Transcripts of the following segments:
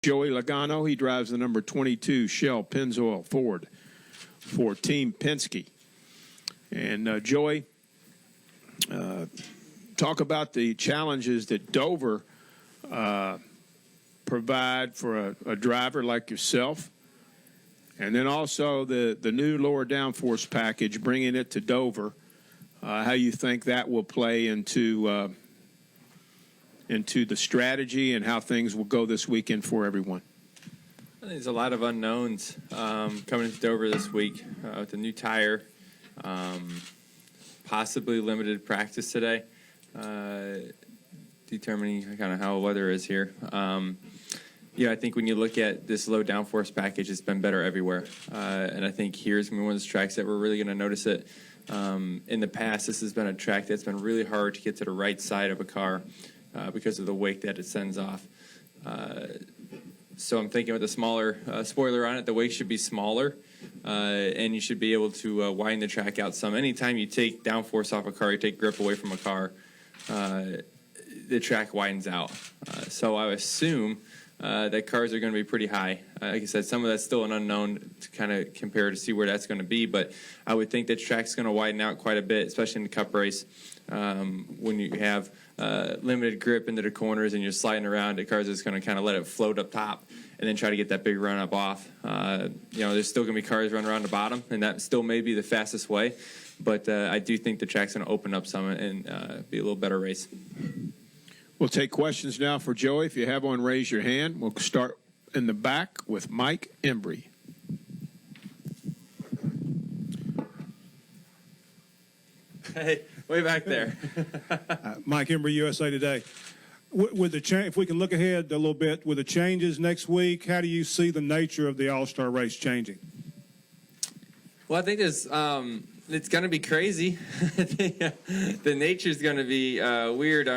Joey Logano, he drives the number 22 Shell Pennzoil Ford for Team Penske. And Joey, talk about the challenges that Dover provide for a driver like yourself, and then also the new lower downforce package, bringing it to Dover. How you think that will play into the strategy and how things will go this weekend for everyone? I think there's a lot of unknowns coming into Dover this week with the new tire, possibly limited practice today, determining kind of how weather is here. I think when you look at this low downforce package, it's been better everywhere. And I think here's going to be one of those tracks that we're really going to notice it. In the past, this has been a track that's been really hard to get to the right side of a car because of the wake that it sends off. So I'm thinking with a smaller spoiler on it, the wake should be smaller, and you should be able to widen the track out some. Anytime you take downforce off a car, you take grip away from a car, the track widens out. So I assume that cars are going to be pretty high. Like I said, some of that's still an unknown to kind of compare to see where that's going to be, but I would think that track's going to widen out quite a bit, especially in the Cup race. When you have limited grip into the corners and you're sliding around, the car's just going to kind of let it float up top and then try to get that big run up off. There's still going to be cars running around the bottom, and that still may be the fastest way, but I do think the track's going to open up some and be a little better race. We'll take questions now for Joey. If you have one, raise your hand. We'll start in the back with Mike Embry. Hey, way back there. Mike Embry, USA Today. With the if we can look ahead a little bit, with the changes next week, how do you see the nature of the All-Star race changing? Well, I think it's going to be crazy. The nature's going to be weird.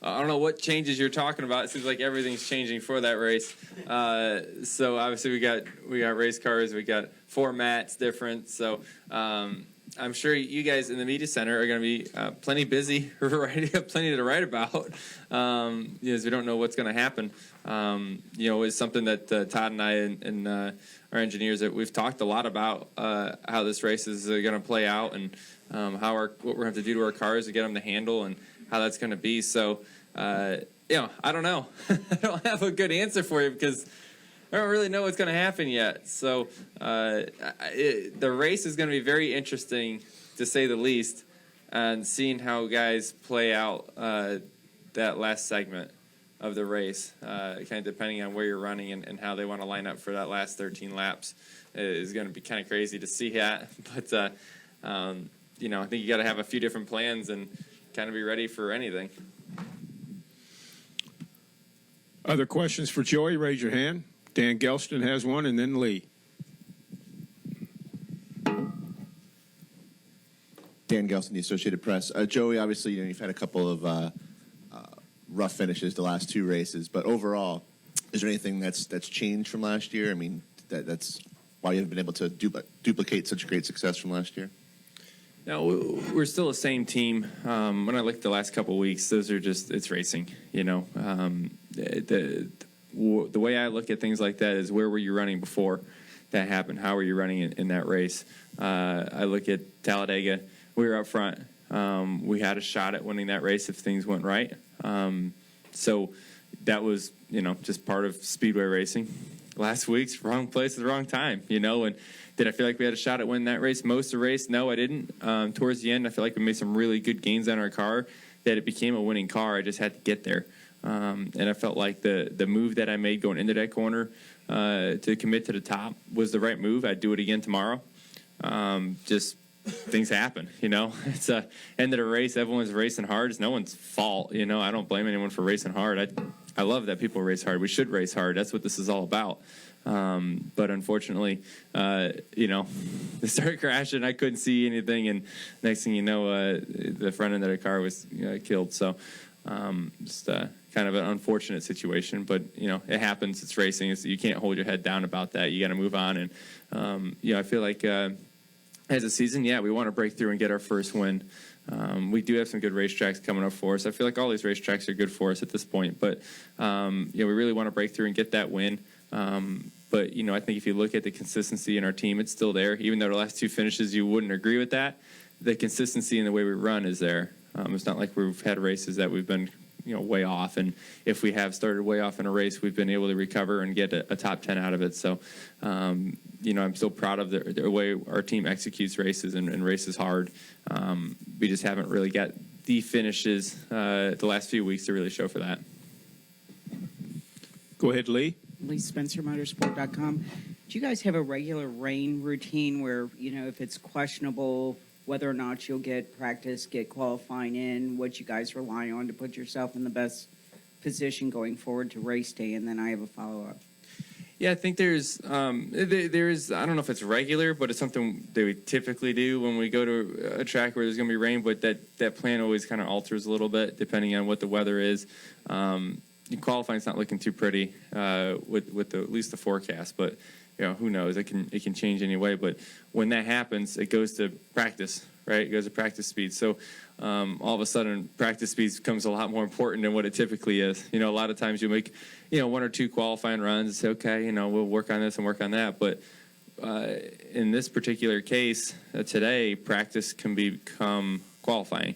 I don't know what changes you're talking about. It seems like everything's changing for that race. So obviously we got race cars, we got formats different. So I'm sure you guys in the media center are going to be plenty busy, plenty to write about, because we don't know what's going to happen. It's something that Todd and I and our engineers, that we've talked a lot about how this race is going to play out, and what we're going to have to do to our cars to get them to handle, and how that's going to be. So, I don't know. I don't have a good answer for you because I don't really know what's going to happen yet. So the race is going to be very interesting, to say the least, and seeing how guys play out that last segment of the race, kind of depending on where you're running and how they want to line up for that last 13 laps is going to be kind of crazy to see that. But, I think you got to have a few different plans and kind of be ready for anything. Other questions for Joey? Raise your hand. Dan Gelston has one, and then Lee. Dan Gelston, the Associated Press. Joey, obviously, you've had a couple of rough finishes the last two races, but overall, is there anything that's changed from last year? I mean, that's why you haven't been able to duplicate such great success from last year? No, we're still the same team. When I look at the last couple of weeks, it's racing. The way I look at things like that is, where were you running before that happened? How were you running in that race? I look at Talladega. We were up front. We had a shot at winning that race if things went right. So that was, just part of speedway racing. Last week's wrong place at the wrong time, and did I feel like we had a shot at winning that race? Most of the race, no, I didn't. Towards the end, I feel like we made some really good gains on our car that it became a winning car. I just had to get there. And I felt like the move that I made going into that corner to commit to the top was the right move. I'd do it again tomorrow. Just things happen, It's a end of the race. Everyone's racing hard. It's no one's fault, I don't blame anyone for racing hard. I love that people race hard. We should race hard. That's what this is all about. But unfortunately, they started crashing. I couldn't see anything, and next thing you know, the front end of the car was killed. So just kind of an unfortunate situation, but it happens. It's racing. You can't hold your head down about that. You got to move on, and I feel like as a season, we want to break through and get our first win. We do have some good racetracks coming up for us. I feel like all these racetracks are good for us at this point, but we really want to break through and get that win. But I think if you look at the consistency in our team, it's still there. Even though the last two finishes you wouldn't agree with that, the consistency in the way we run is there. It's not like we've had races that we've been way off, and if we have started way off in a race, we've been able to recover and get a top 10 out of it. So I'm still proud of the way our team executes races and races hard. We just haven't really got the finishes the last few weeks to really show for that. Go ahead, Lee. LeeSpencerMotorsport.com. Do you guys have a regular rain routine where, if it's questionable whether or not you'll get practice, get qualifying in, what you guys rely on to put yourself in the best position going forward to race day? And then I have a follow-up. Yeah, I think there's I don't know if it's regular, but it's something that we typically do when we go to a track where there's going to be rain, but that plan always kind of alters a little bit depending on what the weather is. Qualifying's not looking too pretty with at least the forecast, but who knows? It can change anyway. But when that happens, it goes to practice, right? It goes to practice speed. So all of a sudden, practice speed becomes a lot more important than what it typically is. A lot of times you make one or two qualifying runs and say, okay, we'll work on this and work on that. But in this particular case, today, practice can become qualifying.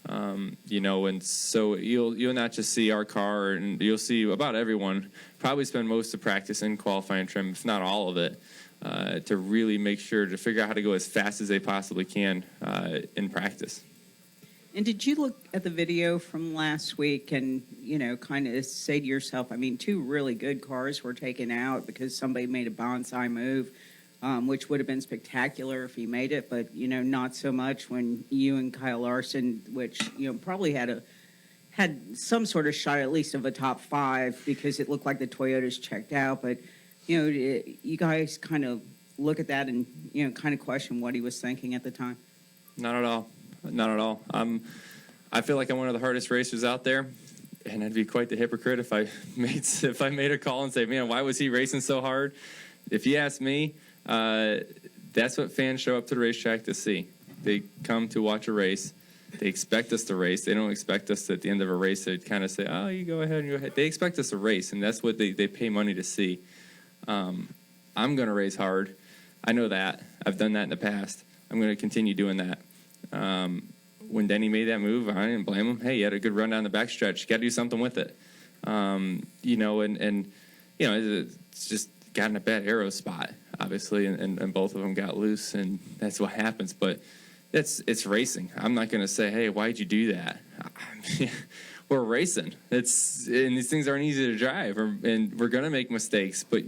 And so you'll not just see our car, and you'll see about everyone probably spend most of practice in qualifying trim, if not all of it, to really make sure to figure out how to go as fast as they possibly can in practice. And did you look at the video from last week and, kind of say to yourself, two really good cars were taken out because somebody made a bonsai move, which would have been spectacular if he made it, but, not so much when you and Kyle Larson, which, probably had some sort of shot at least of a top 5 because it looked like the Toyotas checked out. But, you guys kind of look at that and, kind of question what he was thinking at the time. Not at all. Not at all. I feel like I'm one of the hardest racers out there, and I'd be quite the hypocrite if I made a call and say, man, why was he racing so hard? If you ask me, that's what fans show up to the racetrack to see. They come to watch a race. They expect us to race. They don't expect us at the end of a race to kind of say, oh, you go ahead and go ahead. They expect us to race, and that's what they pay money to see. I'm going to race hard. I know that. I've done that in the past. I'm going to continue doing that. When Denny made that move, I didn't blame him. Hey, you had a good run down the backstretch. You got to do something with it. It's just got in a bad aero spot, obviously, and both of them got loose, and that's what happens. But it's racing. I'm not going to say, hey, why'd you do that? We're racing. And these things aren't easy to drive, and we're going to make mistakes, but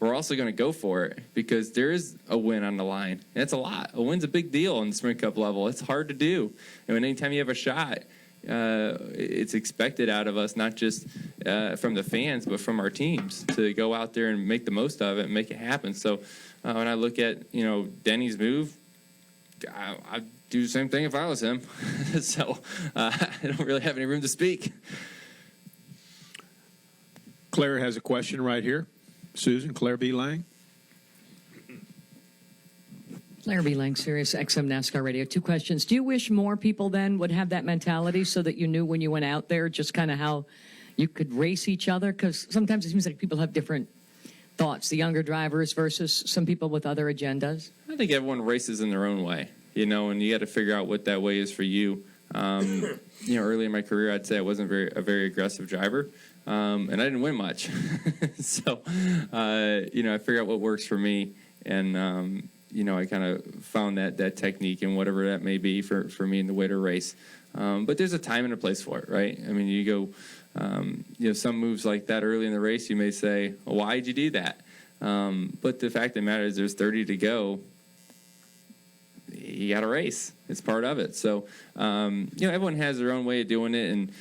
we're also going to go for it because there is a win on the line. That's a lot. A win's a big deal on the Sprint Cup level. It's hard to do. And anytime you have a shot, it's expected out of us, not just from the fans, but from our teams to go out there and make the most of it and make it happen. So when I look at, Denny's move, I'd do the same thing if I was him. So I don't really have any room to speak. Claire has a question right here. Susan, Claire B. Lang. Claire B. Lang, Sirius XM NASCAR Radio. 2 questions. Do you wish more people then would have that mentality so that you knew when you went out there just kind of how you could race each other? Because sometimes it seems like people have different thoughts, the younger drivers versus some people with other agendas. I think everyone races in their own way, and you got to figure out what that way is for you. Early in my career, I'd say I wasn't a very aggressive driver. And I didn't win much. So, I figured out what works for me. And, I kind of found that technique and whatever that may be for me in the way to race. But there's a time and a place for it, right? I mean, you go, some moves like that early in the race, you may say, well, why did you do that? But the fact of the matter is there's 30 to go. You got to race. It's part of it. So, everyone has their own way of doing it. And,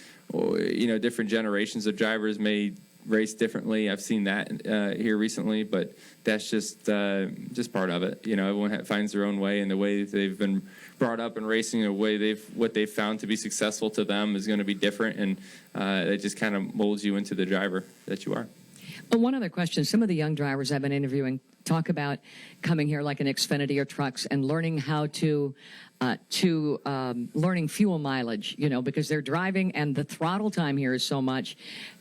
different generations of drivers may race differently. I've seen that here recently, but that's just part of it. Everyone finds their own way, and the way they've been brought up in racing, what they've found to be successful to them is going to be different, and it just kind of molds you into the driver that you are. One other question. Some of the young drivers I've been interviewing talk about coming here like an Xfinity or trucks and learning how to learning fuel mileage, because they're driving and the throttle time here is so much.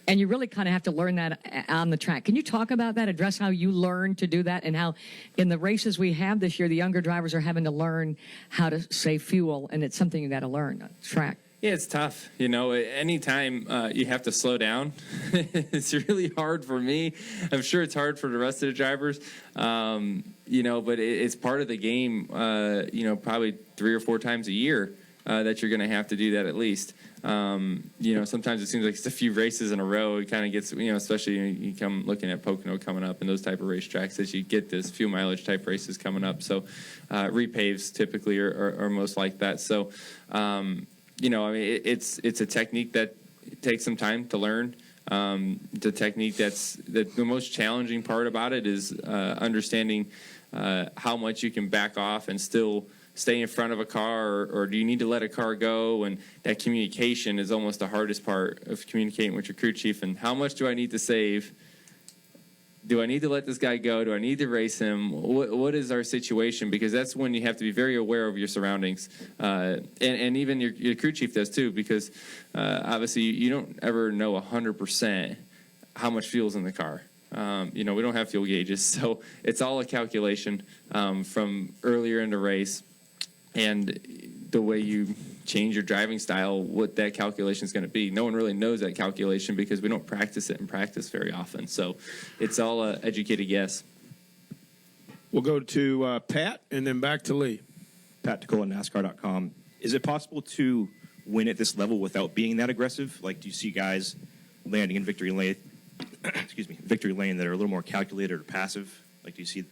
And you really kind of have to learn that on the track. Can you talk about that, address how you learn to do that, and how in the races we have this year, the younger drivers are having to learn how to save fuel, and it's something you got to learn on the track. Yeah, it's tough. Anytime you have to slow down, it's really hard for me. I'm sure it's hard for the rest of the drivers, but it's part of the game, probably 3 or 4 times a year that you're going to have to do that at least. Sometimes it seems like it's a few races in a row. It kind of gets, especially you come looking at Pocono coming up and those type of racetracks as you get this few mileage type races coming up. So repaves typically are most like that. So, it's a technique that takes some time to learn. The technique the most challenging part about it is understanding how much you can back off and still stay in front of a car, or do you need to let a car go? And that communication is almost the hardest part of communicating with your crew chief. And how much do I need to save? Do I need to let this guy go? Do I need to race him? What is our situation? Because that's when you have to be very aware of your surroundings. And even your crew chief does too, because obviously you don't ever know 100% how much fuel's in the car. We don't have fuel gauges, so it's all a calculation from earlier in the race. And the way you change your driving style, what that calculation is going to be. No one really knows that calculation because we don't practice it in practice very often. So it's all an educated guess. We'll go to Pat and then back to Lee. Pat Ticola, NASCAR.com. Is it possible to win at this level without being that aggressive? Like, do you see guys landing in victory lane, victory lane that are a little more calculated or passive? Like, do you see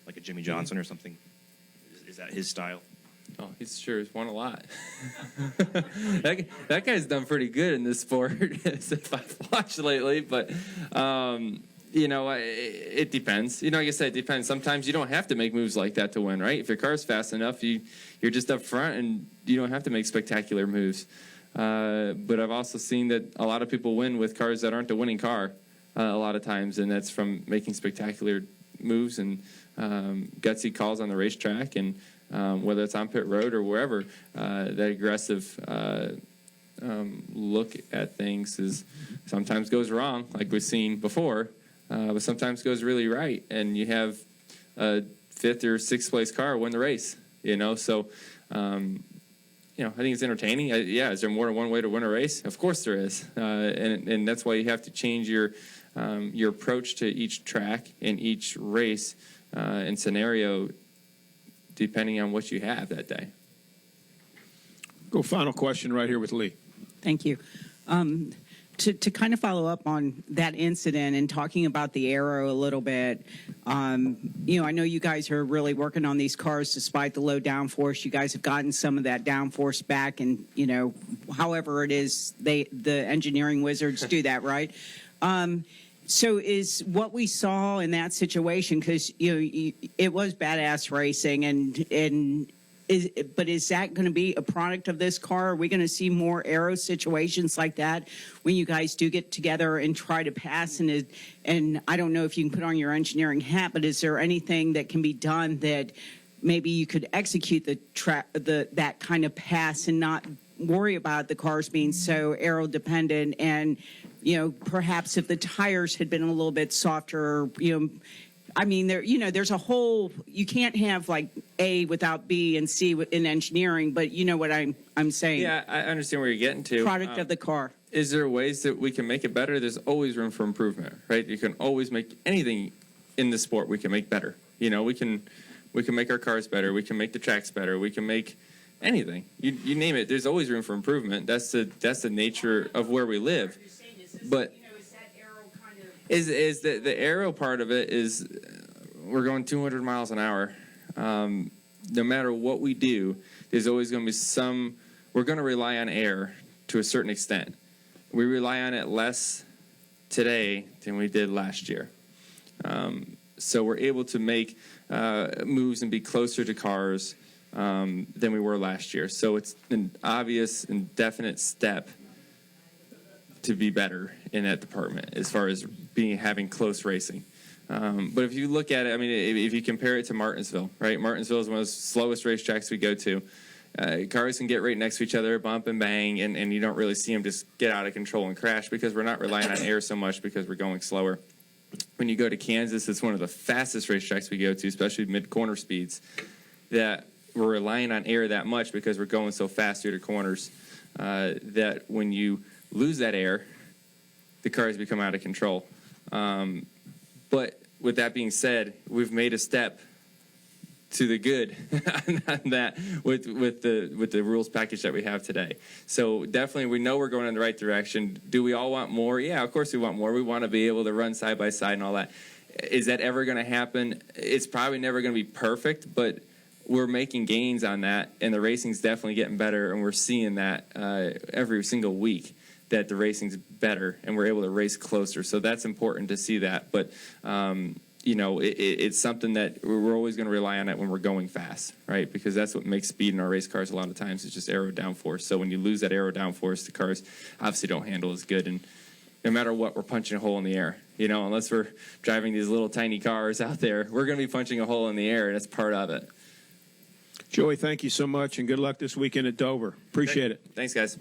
like a Jimmy Johnson or something? Is that his style? Oh, he's won a lot. that guy's done pretty good in this sport, if I've watched lately. But, it depends. Like I said, it depends. Sometimes you don't have to make moves like that to win, right? If your car's fast enough, you're just up front and you don't have to make spectacular moves. But I've also seen that a lot of people win with cars that aren't the winning car a lot of times, and that's from making spectacular moves and gutsy calls on the racetrack, and whether it's on pit road or wherever, that aggressive look at things is sometimes goes wrong, like we've seen before, but sometimes goes really right, and you have a 5th or 6th place car win the race. So I think it's entertaining. Is there more than one way to win a race? Of course there is, and that's why you have to change your approach to each track and each race and scenario depending on what you have that day. Go final question right here with Lee. Thank you. To kind of follow up on that incident and talking about the aero a little bit, I know you guys are really working on these cars despite the low downforce. You guys have gotten some of that downforce back, and however it is, the engineering wizards do that, right? So is what we saw in that situation, because it was badass racing, but is that going to be a product of this car? Are we going to see more aero situations like that when you guys do get together and try to pass? And I don't know if you can put on your engineering hat, but is there anything that can be done that maybe you could execute that kind of pass and not worry about the cars being so aero dependent? And perhaps if the tires had been a little bit softer, there's a whole, you can't have like A without B and C in engineering, but you know what I'm saying. Yeah, I understand where you're getting to. Product of the car. Is there ways that we can make it better? There's always room for improvement, right? You can always make anything in the sport we can make better. We can make our cars better. We can make the tracks better. We can make anything. You name it. There's always room for improvement. That's the nature of where we live. But is that aero kind of... is the aero part of it is we're going 200 miles an hour. No matter what we do, there's always going to be we're going to rely on air to a certain extent. We rely on it less today than we did last year. So we're able to make moves and be closer to cars than we were last year. So it's an obvious and definite step to be better in that department as far as having close racing. But if you look at it, I mean, if you compare it to Martinsville, right? Martinsville is one of the slowest racetracks we go to. Cars can get right next to each other, bump and bang, and you don't really see them just get out of control and crash because we're not relying on air so much because we're going slower. When you go to Kansas, it's one of the fastest racetracks we go to, especially mid-corner speeds, that we're relying on air that much because we're going so fast through the corners that when you lose that air, the cars become out of control. But with that being said, we've made a step to the good on that with the rules package that we have today. So definitely we know we're going in the right direction. Do we all want more? Yeah, of course we want more. We want to be able to run side by side and all that. Is that ever going to happen? It's probably never going to be perfect, but we're making gains on that, and the racing's definitely getting better, and we're seeing that every single week, that the racing's better and we're able to race closer. So that's important to see that. But, you know, it's something that we're always going to rely on it when we're going fast, right? Because that's what makes speed in our race cars a lot of times is just aero downforce. So when you lose that aero downforce, the cars obviously don't handle as good. And no matter what, we're punching a hole in the air. You know, unless we're driving these little tiny cars out there, we're going to be punching a hole in the air, and it's part of it. Joey, thank you so much, and good luck this weekend at Dover. Appreciate it. Thanks, guys.